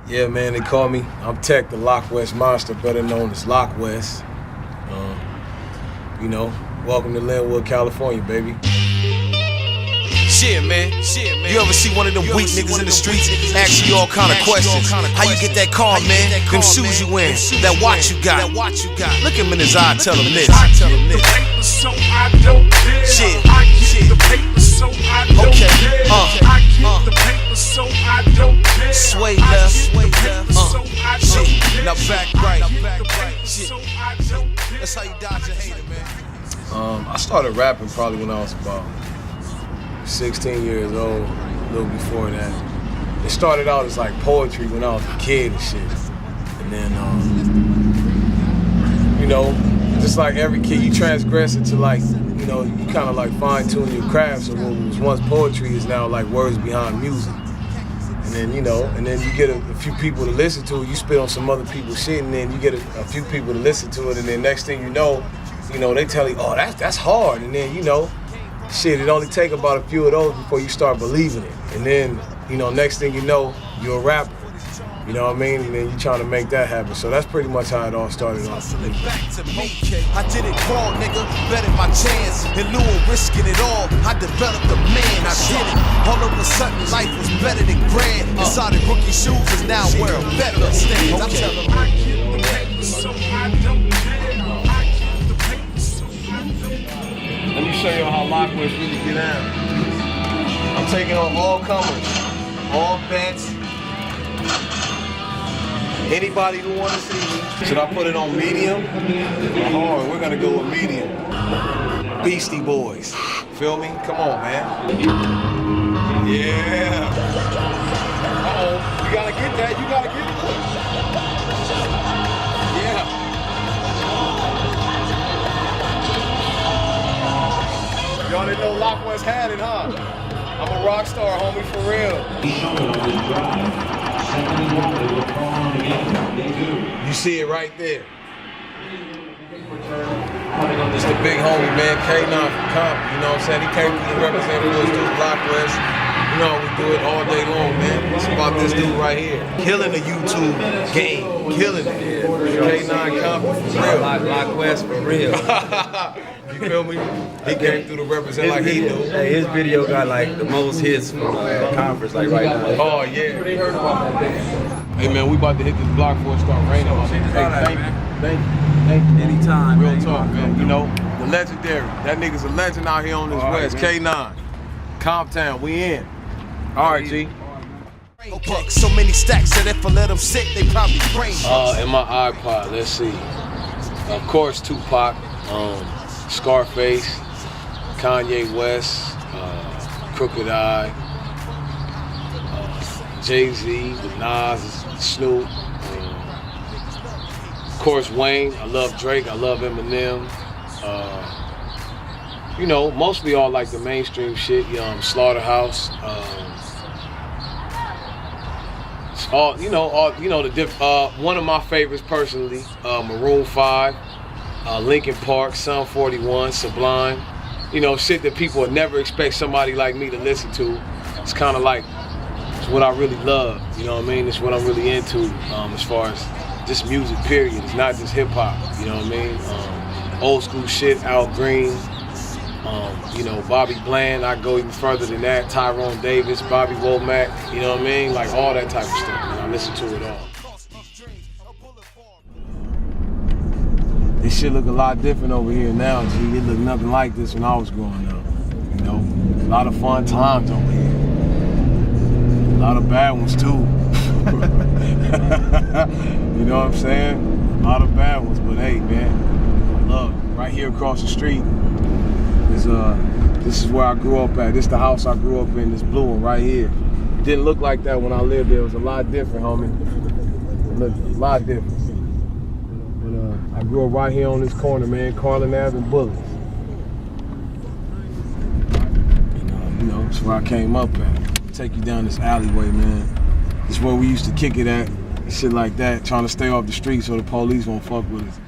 Yeah, man, they call me. I'm Tech, the Lockwest monster, better known as Lockwest. Welcome to Lynwood, California, baby. Shit, man. You ever see one of them weak niggas in the streets ask you all kind of questions? How you get that car, man? Them shoes you wearing, that watch you got. Look him in his eye, tell him this. Shit. Okay. Sway left. Shit. Now back right. Shit. That's how you dodge a hater, man. I started rapping probably when I was about 16 years old, a little before that. It started out as like poetry when I was a kid and shit. And then, just like every kid, you transgress it to like, you kind of like fine tune your craft. So what was once poetry is now like words behind music. And then, you get a few people to listen to it. You spit on some other people's shit, and then you get a few people to listen to it. And then next thing you know, they tell you, oh, that's hard. And then, shit, it only take about a few of those before you start believing it. And then, next thing you know, you're a rapper. You know what I mean? And then you trying to make that happen. So that's pretty much how it all started off for me. Back to me, I did it wrong, nigga. Betting my chance. In lieu of risking it all, I developed a man. I did it. All of a sudden, life was better than grand. Inside of rookie shoes is now where a better stands. I'm telling you. Let me show you how Lockwest really get down. I'm taking on all comers, all bets. Anybody who want to see me. Should I put it on medium or hard? We're gonna go with medium. Beastie Boys. Feel me? Come on, man. Yeah. Uh-oh. You gotta get that. You gotta get that. Yeah. Y'all didn't know Lockwest had it, huh? I'm a rock star, homie, for real. You see it right there. It's the big homie, man, K9 from Compton, you know what I'm saying? He came through to represent for us through Lockwest. You know, we do it all day long, man. It's about this dude right here. Killing the YouTube game. Killing it. K9 Compton, for real. Lockwest, for real. You feel me? He came through to represent like he do. Hey, his video got like the most hits from the conference, like right now. Oh, yeah. They heard about that. Hey, man, we about to hit this block before it start raining. Hey, thank you. Anytime, Real man. talk, man. The legendary. That nigga's a legend out here on this West. Man. K9. Comptown, we in. All right, G. Okay, so many stacks that if I let them sit, they probably brain. In my iPod, let's see. Of course, Tupac, Scarface, Kanye West, Crooked Eye, Jay-Z, with Nas, Snoop. Of course, Wayne. I love Drake. I love Eminem. Mostly all like the mainstream shit. Slaughterhouse. One of my favorites personally, Maroon 5, Linkin Park, Sum 41, Sublime. Shit that people would never expect somebody like me to listen to. It's kind of like, it's what I really love. You know what I mean? It's what I'm really into as far as just music, period. It's not just hip hop. You know what I mean? Old school shit, Al Green. Bobby Bland, I go even further than that, Tyrone Davis, Bobby Womack, you know what I mean? Like all that type of stuff, man. I listen to it all. This shit look a lot different over here now, G. It looked nothing like this when I was growing up, A lot of fun times over here. A lot of bad ones too. You know what I'm saying? A lot of bad ones, but hey, man, look, right here across the street, this is where I grew up at. This is the house I grew up in, this blue one right here. It didn't look like that when I lived there. It was a lot different, homie. It looked a lot different. But I grew up right here on this corner, man, Carlin Ave and Bullis. That's where I came up at. Take you down this alleyway, man. This is where we used to kick it at, shit like that, trying to stay off the street so the police won't fuck with us.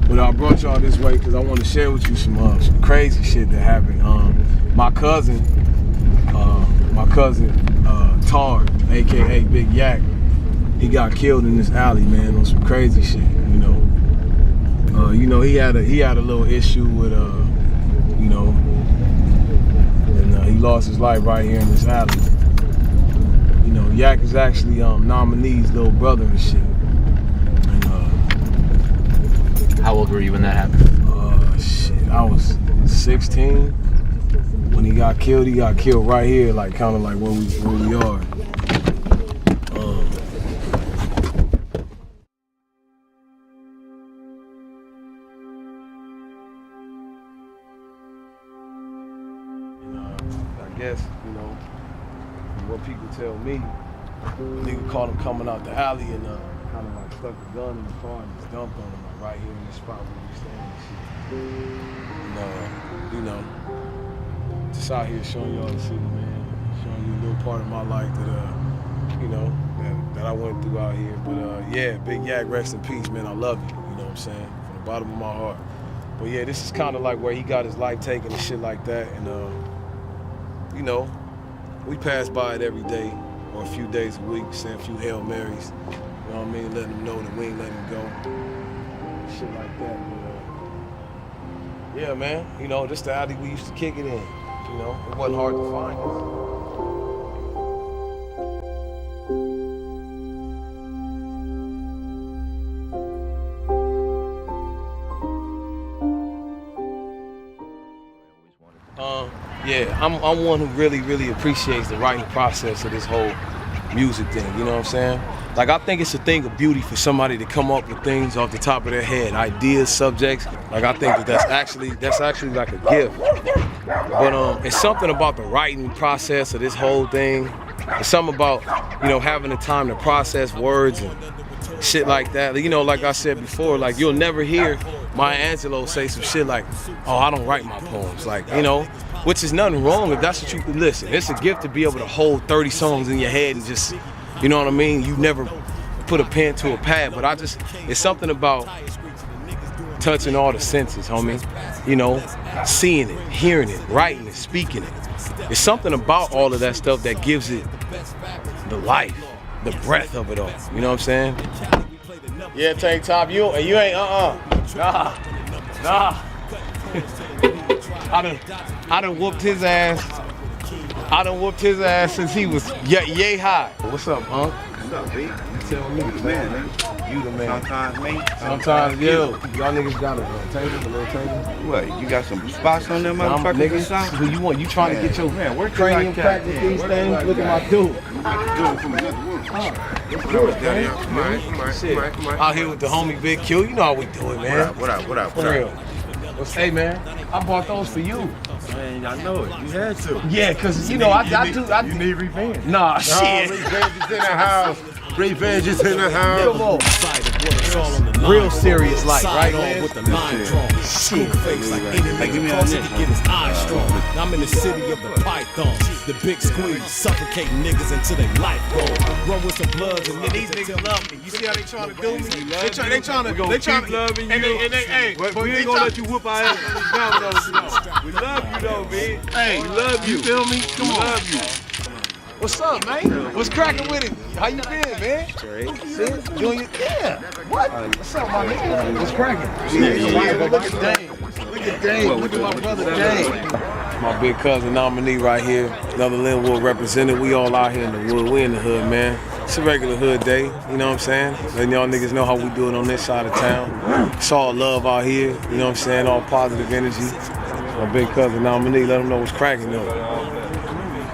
But I brought y'all this way because I want to share with you some crazy shit that happened. My cousin Tar, aka Big Yak, he got killed in this alley, man, on some crazy shit, you know. He had a little issue with, and he lost his life right here in this alley. You know, Yak is actually Nominee's little brother and shit. And how old were you when that happened? I was 16 when he got killed. He got killed right here, like kind of like where we are. I guess, you know, what people tell me, nigga caught him coming out the alley and kind of like stuck a gun in the car and just dumped on him like right here in this spot where we stand and shit. And, you know, just out here showing y'all the city, man, showing you a little part of my life that, you know, that I went through out here. But yeah, Big Yak, rest in peace, man. I love you. You know what I'm saying? From the bottom of my heart. But yeah, this is kind of like where he got his life taken and shit like that. And you know, we pass by it every day or a few days a week, saying a few Hail Marys. You know what I mean? Letting them know that we ain't letting them go. Shit like that. But, yeah, man. You know, this the alley we used to kick it in. You know, it wasn't hard to find us. Yeah, I'm one who really appreciates the writing process of this whole music thing, you know what I'm saying? Like, I think it's a thing of beauty for somebody to come up with things off the top of their head, ideas, subjects. Like, I think that's actually like a gift. But it's something about the writing process of this whole thing. It's something about, you know, having the time to process words and shit like that. You know, like I said before, like, you'll never hear Maya Angelou say some shit like, oh, I don't write my poems. Like, you know, which is nothing wrong if that's what you can listen. It's a gift to be able to hold 30 songs in your head and just, you know what I mean? You never put a pen to a pad, but it's something about touching all the senses, homie. You know, seeing it, hearing it, writing it, speaking it. It's something about all of that stuff that gives it the life, the breath of it all. You know what I'm saying? Yeah, Tank Top, you ain't, Nah. I done whooped his ass. I done whooped his ass since he was yay high. What's up, Unc? What's up, B? You tell me the man. You the man. Sometimes me. Sometimes you. Y'all niggas got a little table. What? You got some spots on them motherfuckers? Niggas, who you want? You trying to get your cranium cracked with these things? Look at my dude. Come on. Out here with the homie Big Q. You know how we do it, man. What up? For real. Hey, man, I bought those for you. Man, I know it. You had to. Yeah, cause you know I do. You need revenge. Nah, shit. Revenge is in the house. Revenge is in the house. Come on. Real serious life, right, man? With the line drawn, school face like any nigga crossing to get his eyes strong. I'm in the city of the python, the big squeeze, suffocating niggas until they life gone. Run with some bloods and These niggas love me. You see how they trying to do me? They trying to loving you. Hey, but we ain't gonna let you whoop our ass down those. We love you though, man. Hey, we love you. You feel me? Come on. Love you. What's up, man? What's cracking with it? How you been, man? See? Junior? Yeah. What? What's up, my nigga? What's cracking? Look at Dane. Look at my brother Dane. My big cousin Nominee right here. Another Lynwood representative. We all out here in the wood. We in the hood, man. It's a regular hood day, you know what I'm saying? Letting y'all niggas know how we do it on this side of town. It's all love out here, you know what I'm saying? All positive energy. My big cousin Nominee, let them know what's cracking though.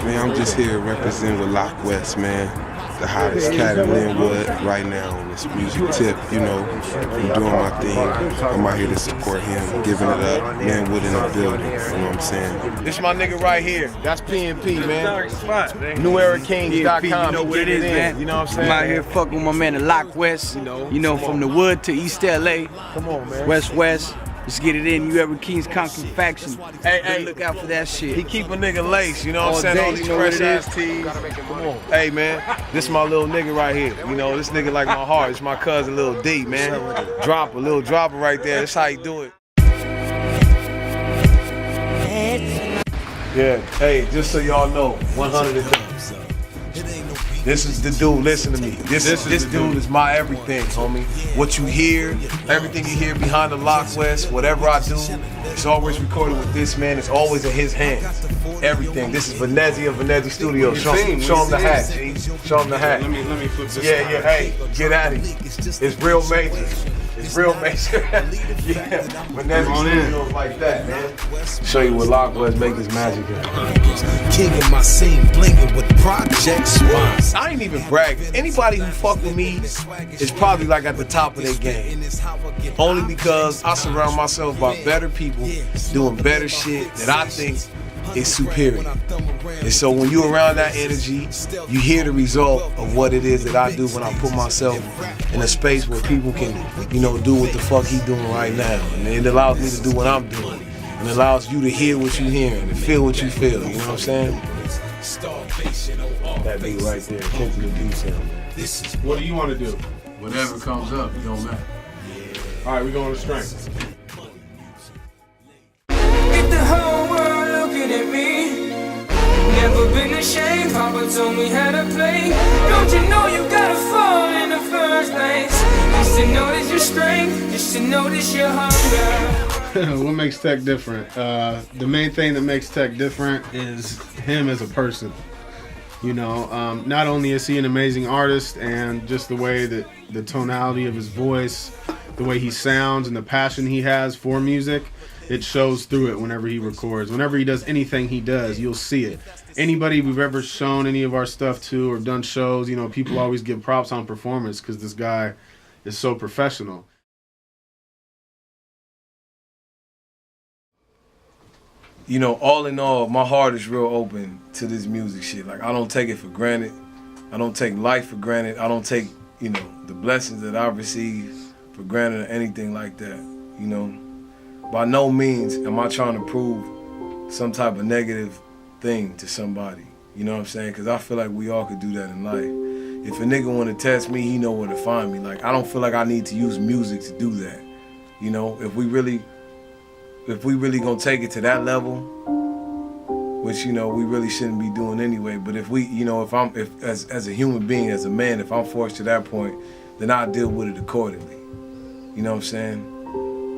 Man, I'm just here representing with Lockwest, man. The hottest cat in Lynwood right now on this music tip, you know. I'm doing my thing. I'm out here to support him, giving it up. Lynwood in the building, you know what I'm saying? This my nigga right here. That's PNP, man. NewEraKings.com. You know what it is, man. You know what I'm saying? I'm out here fucking with my man, the Lockwest. You know, from the Wood to East LA. Come on, man. West. Let's get it in. New Era Kings Conquering Faction. Hey, look out for that shit. He keep a nigga lace, you know what I'm saying? Day, All these you know fresh what it ass is. tees. Come on. Hey, man, this my little nigga right here. You know, this nigga like my heart. It's my cousin, Lil D, man. Little dropper right there. That's how you do it. Yeah, hey, just so y'all know, 100 and with you. This is the dude, listen to me. This dude is my everything, homie. What you hear, everything you hear behind the Lockwest, whatever I do, it's always recorded with this man. It's always in his hands. Everything. This is Venezzi of Venezzi Studios. Show him the hat, G. Show him the hat. Let me flip this. Yeah, hey, get at it. It's real major. It's real major. Yeah, Venezzi Studios like that, man. Show you what Lockwest make this magic in. King in my scene, blinking with project swans. I ain't even bragging. Anybody who fuck with me is probably like at the top of their game. Only because I surround myself by better people doing better shit that I think is superior. And so when you're around that energy, you hear the result of what it is that I do when I put myself in a space where people can, do what the fuck he doing right now. And it allows me to do what I'm doing. And it allows you to hear what you're hearing and feel what you feel. You know what I'm saying? That beat right there, attention to detail. What do you want to do? Whatever comes up, it don't matter. All right, we going to strength. Get the whole world looking at me. Never been ashamed, Papa told me how to play. Don't you know you gotta fall in the first place? Just to notice your strength, just to notice your hunger. What makes Tech different? The main thing that makes Tech different is him as a person. Not only is he an amazing artist and just the way that the tonality of his voice, the way he sounds and the passion he has for music, it shows through it whenever he records. Whenever he does anything he does, you'll see it. Anybody we've ever shown any of our stuff to or done shows, people always give props on performance because this guy is so professional. All in all, my heart is real open to this music shit. Like, I don't take it for granted. I don't take life for granted. I don't take, the blessings that I've received for granted or anything like that. By no means am I trying to prove some type of negative thing to somebody. You know what I'm saying? Because I feel like we all could do that in life. If a nigga want to test me, he know where to find me. Like, I don't feel like I need to use music to do that. If we really gonna take it to that level, which we really shouldn't be doing anyway. But if we, if as a human being, as a man, if I'm forced to that point, then I deal with it accordingly. You know what I'm saying?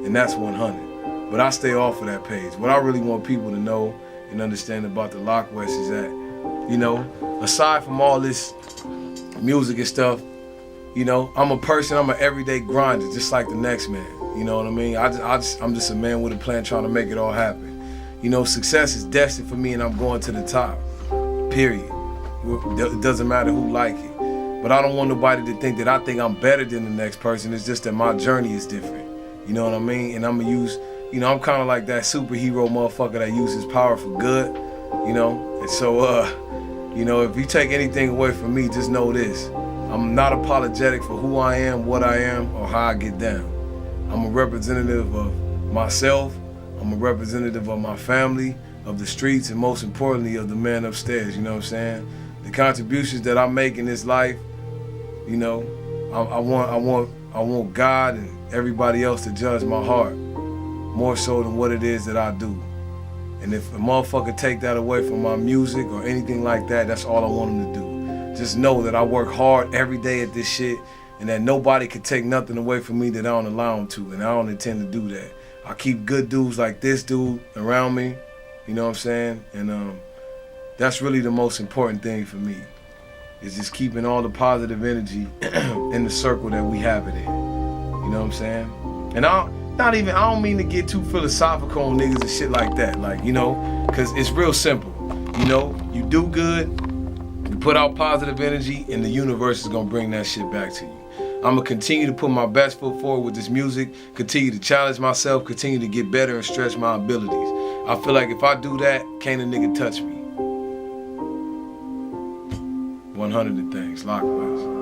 And that's 100. But I stay off of that page. What I really want people to know and understand about the Lockwest is that, aside from all this music and stuff, I'm a person. I'm an everyday grinder, just like the next man. You know what I mean? I'm just a man with a plan trying to make it all happen. Success is destined for me and I'm going to the top, period. It doesn't matter who like it. But I don't want nobody to think that I think I'm better than the next person. It's just that my journey is different. You know what I mean? And I'm gonna use, I'm kind of like that superhero motherfucker that uses power for good, And so, if you take anything away from me, just know this. I'm not apologetic for who I am, what I am, or how I get down. I'm a representative of myself, I'm a representative of my family, of the streets, and most importantly of the man upstairs, you know what I'm saying? The contributions that I make in this life, I want God and everybody else to judge my heart more so than what it is that I do. And if a motherfucker take that away from my music or anything like that, that's all I want him to do. Just know that I work hard every day at this shit and that nobody can take nothing away from me that I don't allow them to, and I don't intend to do that. I keep good dudes like this dude around me, you know what I'm saying? And that's really the most important thing for me, is just keeping all the positive energy in the circle that we have it in, you know what I'm saying? And I don't mean to get too philosophical on niggas and shit like that, cause it's real simple, you do good, you put out positive energy, and the universe is gonna bring that shit back to you. I'm gonna continue to put my best foot forward with this music, continue to challenge myself, continue to get better and stretch my abilities. I feel like if I do that, can't a nigga touch me. 100 things, Lockwest.